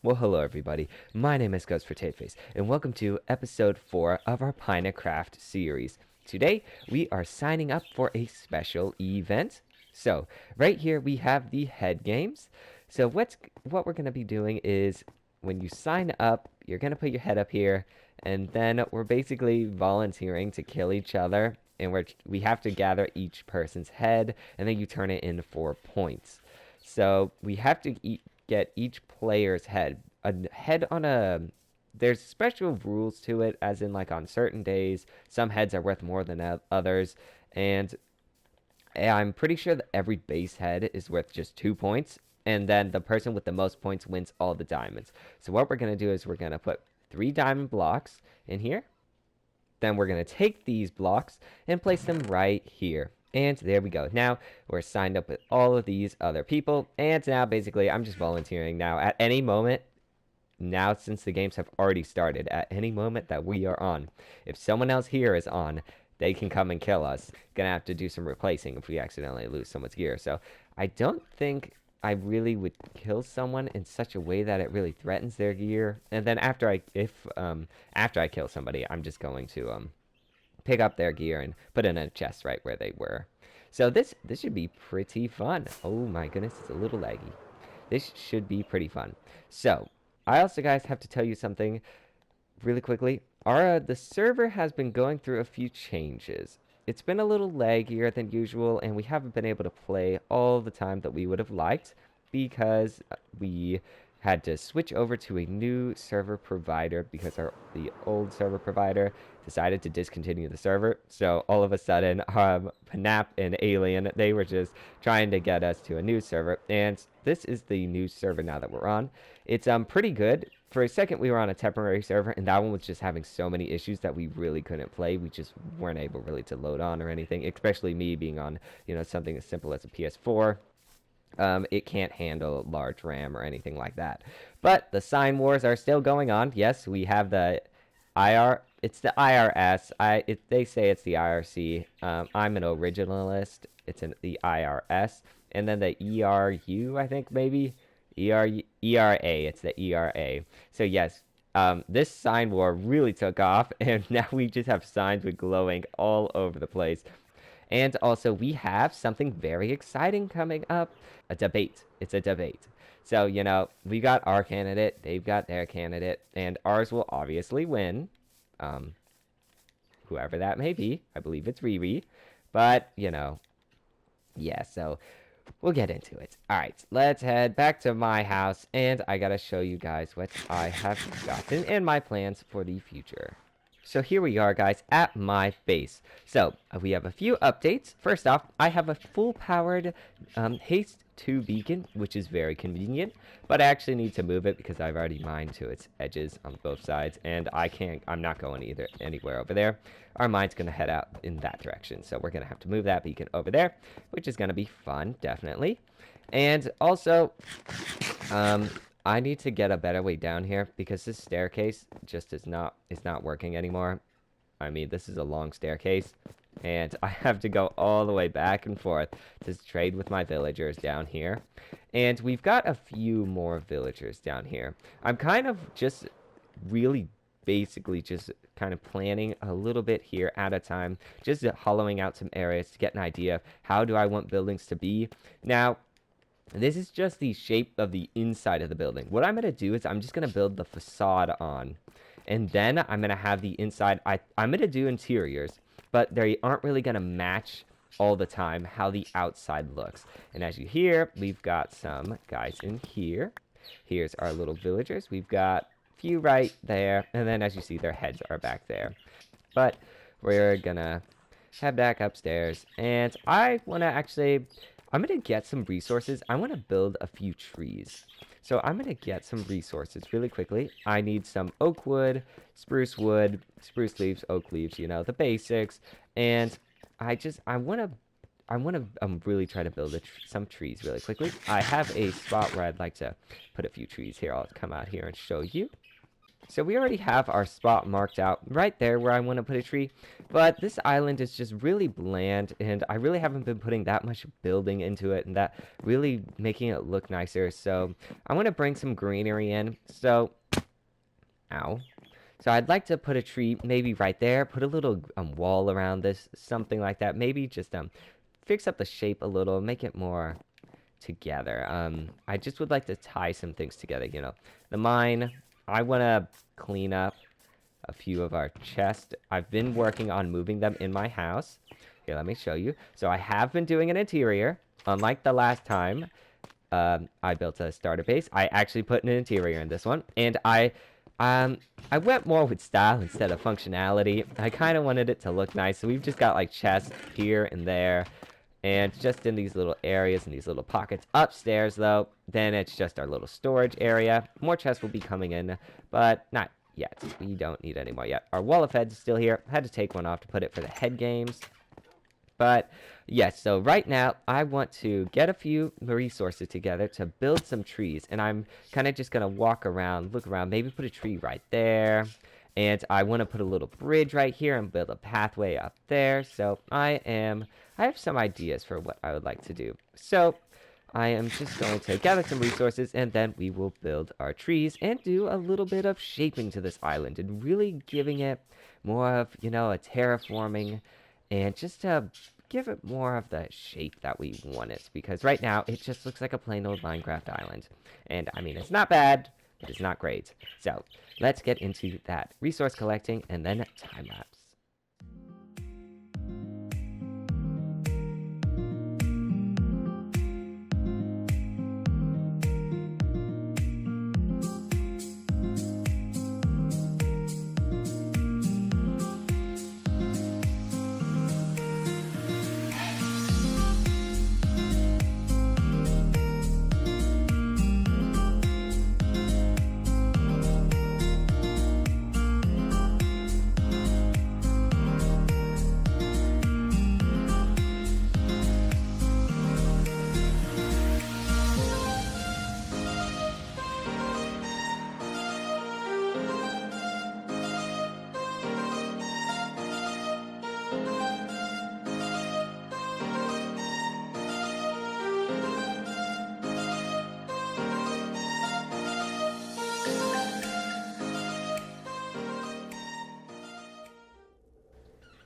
Well, hello everybody. My name is Ghost for Tateface, and welcome to episode 4 of our Pinacraft series. Today, we are signing up for a special event. So, right here we have the head games. So, what we're going to be doing is when you sign up, you're going to put your head up here, and then we're basically volunteering to kill each other, and we have to gather each person's head, and then you turn it in 4 points. So, we have to get each player's head. A head on a there's special rules to it, as in like on certain days some heads are worth more than others, and I'm pretty sure that every base head is worth just 2 points, and then the person with the most points wins all the diamonds. So what we're going to do is we're going to put 3 diamond blocks in here. Then we're going to take these blocks and place them right here. And there we go. Now we're signed up with all of these other people. And now basically I'm just volunteering now. At any moment, now since the games have already started, at any moment that we are on, if someone else here is on, they can come and kill us. Gonna have to do some replacing if we accidentally lose someone's gear. So I don't think I really would kill someone in such a way that it really threatens their gear. And then after I kill somebody, I'm just going to pick up their gear and put it in a chest right where they were. So this should be pretty fun. Oh my goodness, it's a little laggy. This should be pretty fun. So I also, guys, have to tell you something really quickly. The server has been going through a few changes. It's been a little laggier than usual, and we haven't been able to play all the time that we would have liked because we had to switch over to a new server provider because the old server provider decided to discontinue the server. So all of a sudden, Pinap and Alien, they were just trying to get us to a new server, and this is the new server now that we're on. It's pretty good. For a second, we were on a temporary server, and that one was just having so many issues that we really couldn't play. We just weren't able really to load on or anything, especially me being on, something as simple as a PS4. It can't handle large RAM or anything like that. But the sign wars are still going on. Yes, we have the it's the IRS. They say it's the IRC. I'm an originalist. It's the IRS. And then the ERU, I think maybe. ERA. It's the ERA. So yes, this sign war really took off, and now we just have signs with glowing all over the place. And also, we have something very exciting coming up. A debate. It's a debate. So, we got our candidate, they've got their candidate, and ours will obviously win. Whoever that may be. I believe it's Riri. But, yeah, so we'll get into it. Alright, let's head back to my house, and I gotta show you guys what I have gotten and my plans for the future. So here we are, guys, at my base. So we have a few updates. First off, I have a full-powered haste 2 beacon, which is very convenient, but I actually need to move it because I've already mined to its edges on both sides, and I'm not going anywhere over there. Our mine's going to head out in that direction, so we're going to have to move that beacon over there, which is going to be fun, definitely. And also, I need to get a better way down here because this staircase just is not working anymore. I mean, this is a long staircase, and I have to go all the way back and forth to trade with my villagers down here. And we've got a few more villagers down here. I'm kind of just really basically just kind of planning a little bit here at a time, just hollowing out some areas to get an idea of how do I want buildings to be. Now, this is just the shape of the inside of the building. What I'm going to do is I'm just going to build the facade on. And then I'm going to have the inside. I'm going to do interiors, but they aren't really going to match all the time how the outside looks. And as you hear, we've got some guys in here. Here's our little villagers. We've got a few right there. And then as you see, their heads are back there. But we're going to head back upstairs. And I'm going to get some resources. I want to build a few trees. So I'm going to get some resources really quickly. I need some oak wood, spruce leaves, oak leaves, the basics. And I want to really try to build some trees really quickly. I have a spot where I'd like to put a few trees here. I'll come out here and show you. So we already have our spot marked out right there where I want to put a tree. But this island is just really bland, and I really haven't been putting that much building into it and that really making it look nicer. So I want to bring some greenery in. So, ow. So I'd like to put a tree maybe right there, put a little wall around this, something like that. Maybe just fix up the shape a little, make it more together. I just would like to tie some things together, you know. The mine, I want to clean up a few of our chests. I've been working on moving them in my house. Here, let me show you. So I have been doing an interior. Unlike the last time I built a starter base, I actually put an interior in this one. And I went more with style instead of functionality. I kind of wanted it to look nice. So we've just got like chests here and there. And just in these little areas and these little pockets. Upstairs, though, then it's just our little storage area. More chests will be coming in, but not yet. We don't need any more yet. Our wall of heads is still here. Had to take one off to put it for the head games. But, yes, so right now, I want to get a few resources together to build some trees. And I'm kind of just going to walk around, look around, maybe put a tree right there. And I want to put a little bridge right here and build a pathway up there. So I have some ideas for what I would like to do. So I am just going to gather some resources, and then we will build our trees and do a little bit of shaping to this island and really giving it more of, you know, a terraforming and just to give it more of the shape that we want it. Because right now it just looks like a plain old Minecraft island. And I mean, it's not bad, but it's not great. So let's get into that resource collecting and then time lapse.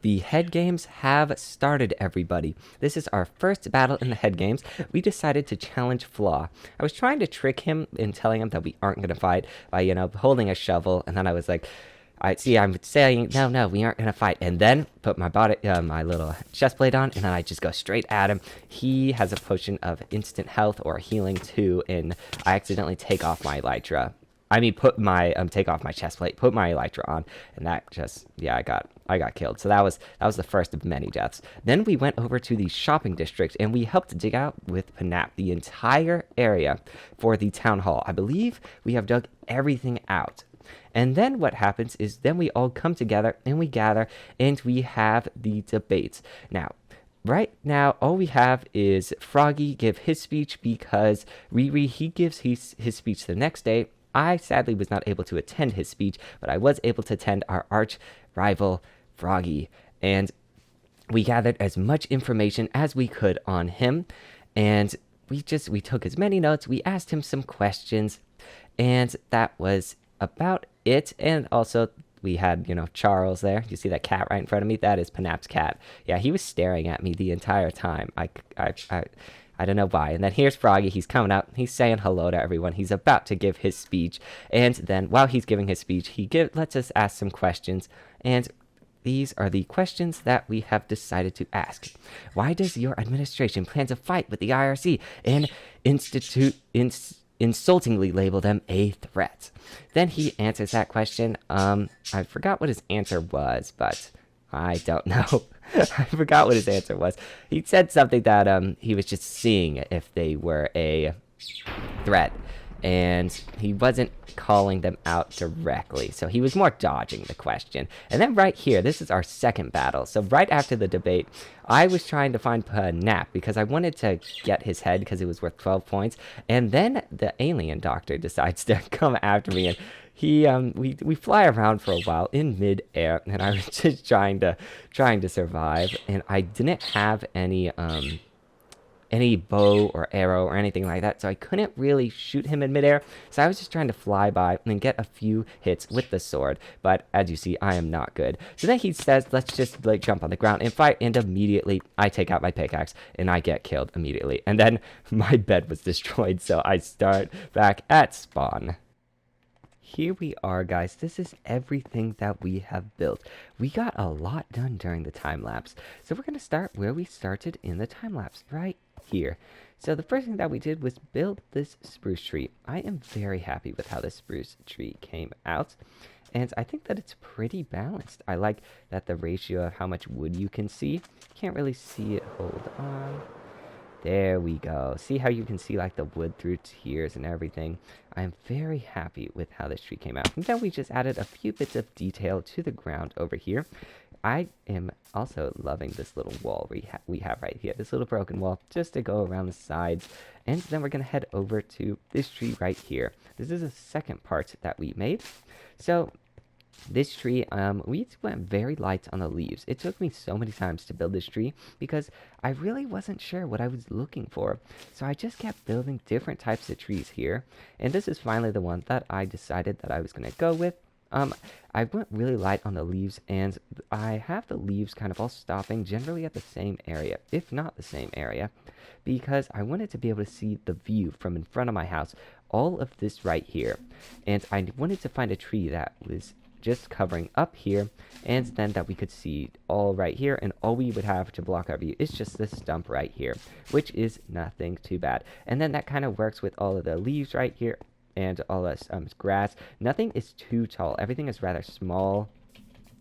The head games have started, everybody. This is our first battle in the head games. We decided to challenge Flaw. I was trying to trick him in telling him that we aren't going to fight by, you know, holding a shovel. And then I was like, I'm saying, no, we aren't going to fight. And then put my my little chest plate on, and then I just go straight at him. He has a potion of instant health or healing too, and I accidentally take off my elytra. Take off my chest plate, put my elytra on, and that just, yeah, I got killed. So that was the first of many deaths. Then we went over to the shopping district, and we helped dig out with Pinap the entire area for the town hall. I believe we have dug everything out. And then what happens is then we all come together, and we gather, and we have the debates. Now, right now, all we have is Froggy give his speech because Riri, he gives his speech the next day. I sadly was not able to attend his speech, but I was able to attend our arch rival, Froggy. And we gathered as much information as we could on him. And we took as many notes. We asked him some questions. And that was about it. And also, we had, you know, Charles there. You see that cat right in front of me? That is Pinap's cat. Yeah, he was staring at me the entire time. I don't know why. And then here's Froggy. He's coming out. He's saying hello to everyone. He's about to give his speech. And then while he's giving his speech, lets us ask some questions. And these are the questions that we have decided to ask. Why does your administration plan to fight with the IRC and insultingly label them a threat? Then he answers that question. I forgot what his answer was, but I don't know. I forgot what his answer was. He said something that he was just seeing if they were a threat, and he wasn't calling them out directly, so he was more dodging the question. And then right here, this is our second battle. So right after the debate, I was trying to find Pinap because I wanted to get his head because it was worth 12 points, and then the alien doctor decides to come after me, and we fly around for a while in mid-air, and I was just trying to survive, and I didn't have any bow or arrow or anything like that, so I couldn't really shoot him in midair. So I was just trying to fly by and get a few hits with the sword. But as you see, I am not good. So then he says, let's just like jump on the ground and fight. And immediately I take out my pickaxe and I get killed immediately. And then my bed was destroyed, so I start back at spawn. Here we are, guys. This is everything that we have built. We got a lot done during the time lapse. So we're going to start where we started in the time lapse, right here. So the first thing that we did was build this spruce tree. I am very happy with how this spruce tree came out. And I think that it's pretty balanced. I like that the ratio of how much wood you can see. Can't really see it. Hold on. There we go. See how you can see like the wood through tiers and everything. I am very happy with how this tree came out. And then we just added a few bits of detail to the ground over here. I am also loving this little wall we have right here. This little broken wall just to go around the sides. And then we're going to head over to this tree right here. This is the second part that we made. So this tree, we went very light on the leaves. It took me so many times to build this tree because I really wasn't sure what I was looking for. So I just kept building different types of trees here. And this is finally the one that I decided that I was going to go with. I went really light on the leaves, and I have the leaves kind of all stopping generally at the same area, if not the same area, because I wanted to be able to see the view from in front of my house, all of this right here. And I wanted to find a tree that was just covering up here, and then that we could see all right here, and all we would have to block our view is just this stump right here, which is nothing too bad. And then that kind of works with all of the leaves right here and all this grass. Nothing is too tall. Everything is rather small,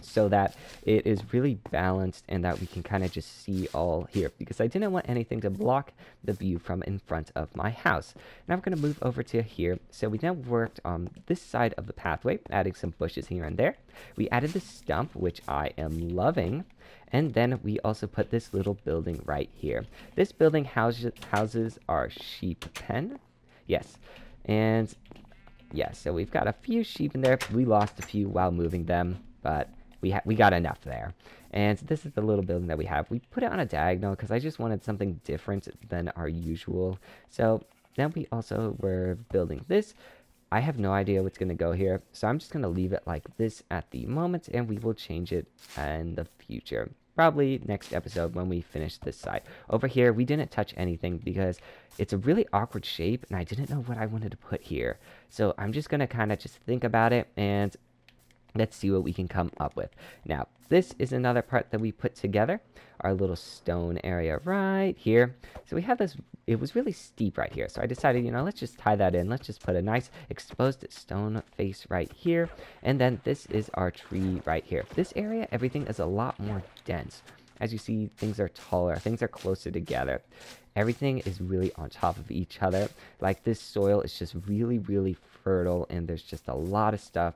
so that it is really balanced and that we can kind of just see all here, because I didn't want anything to block the view from in front of my house. Now we're going to move over to here. So we then worked on this side of the pathway, adding some bushes here and there. We added the stump, which I am loving. And then we also put this little building right here. This building houses our sheep pen. Yes. And yeah, so we've got a few sheep in there. We lost a few while moving them, but we got enough there. And this is the little building that we have. We put it on a diagonal because I just wanted something different than our usual. So then we also were building this. I have no idea what's going to go here, so I'm just going to leave it like this at the moment, and we will change it in the future. Probably next episode when we finish this side. Over here, we didn't touch anything because it's a really awkward shape, and I didn't know what I wanted to put here. So I'm just going to kind of just think about it, and let's see what we can come up with. Now, this is another part that we put together. Our little stone area right here. So we have this, it was really steep right here. So I decided, let's just tie that in. Let's just put a nice exposed stone face right here. And then this is our tree right here. This area, everything is a lot more dense. As you see, things are taller. Things are closer together. Everything is really on top of each other. Like this soil is just really, really fertile. And there's just a lot of stuff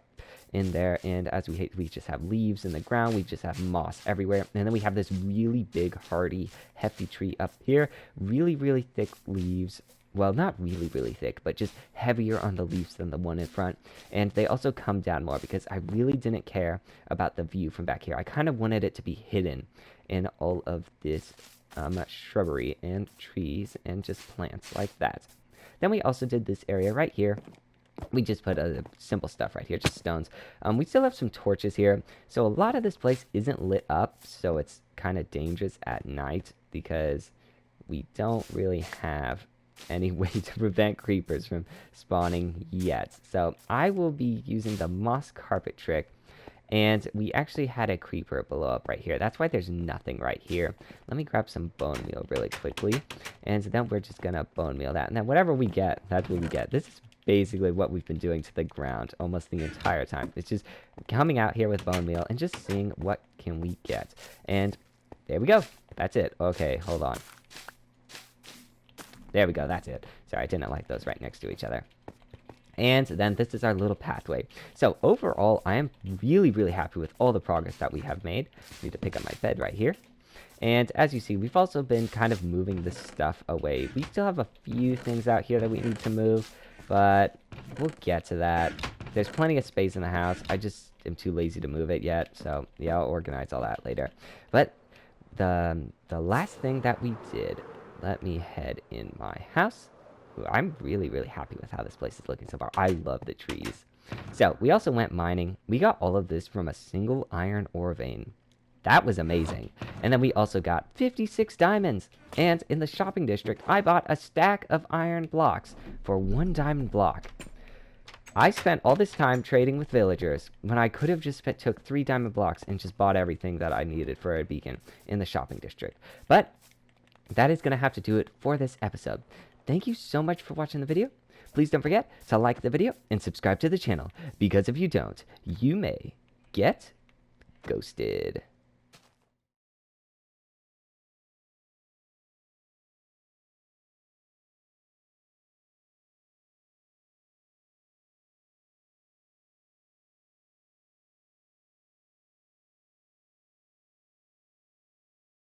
in there, and as we just have leaves in the ground, we just have moss everywhere, and then we have this really big, hardy, hefty tree up here, really, really thick leaves. Well, not really, really thick, but just heavier on the leaves than the one in front. And they also come down more because I really didn't care about the view from back here. I kind of wanted it to be hidden in all of this shrubbery and trees and just plants like that. Then we also did this area right here. We just put simple stuff right here, just stones. We still have some torches here. So a lot of this place isn't lit up, so it's kind of dangerous at night because we don't really have any way to prevent creepers from spawning yet. So I will be using the moss carpet trick. And we actually had a creeper blow up right here. That's why there's nothing right here. Let me grab some bone meal really quickly. And then we're just going to bone meal that. And then whatever we get, that's what we get. This is basically what we've been doing to the ground almost the entire time. It's just coming out here with bone meal and just seeing what can we get. And there we go. That's it. Okay, hold on. There we go. That's it. Sorry, I didn't like those right next to each other. And then this is our little pathway. So overall, I am really, really happy with all the progress that we have made. I need to pick up my bed right here. And as you see, we've also been kind of moving this stuff away. We still have a few things out here that we need to move, but we'll get to that. There's plenty of space in the house. I just am too lazy to move it yet. So, yeah, I'll organize all that later. But the last thing that we did, let me head in my house. Ooh, I'm really, really happy with how this place is looking so far. I love the trees. So, we also went mining. We got all of this from a single iron ore vein. That was amazing. And then we also got 56 diamonds. And in the shopping district, I bought a stack of iron blocks for 1 diamond block. I spent all this time trading with villagers when I could have just took 3 diamond blocks and just bought everything that I needed for a beacon in the shopping district. But that is going to have to do it for this episode. Thank you so much for watching the video. Please don't forget to like the video and subscribe to the channel, because if you don't, you may get ghosted.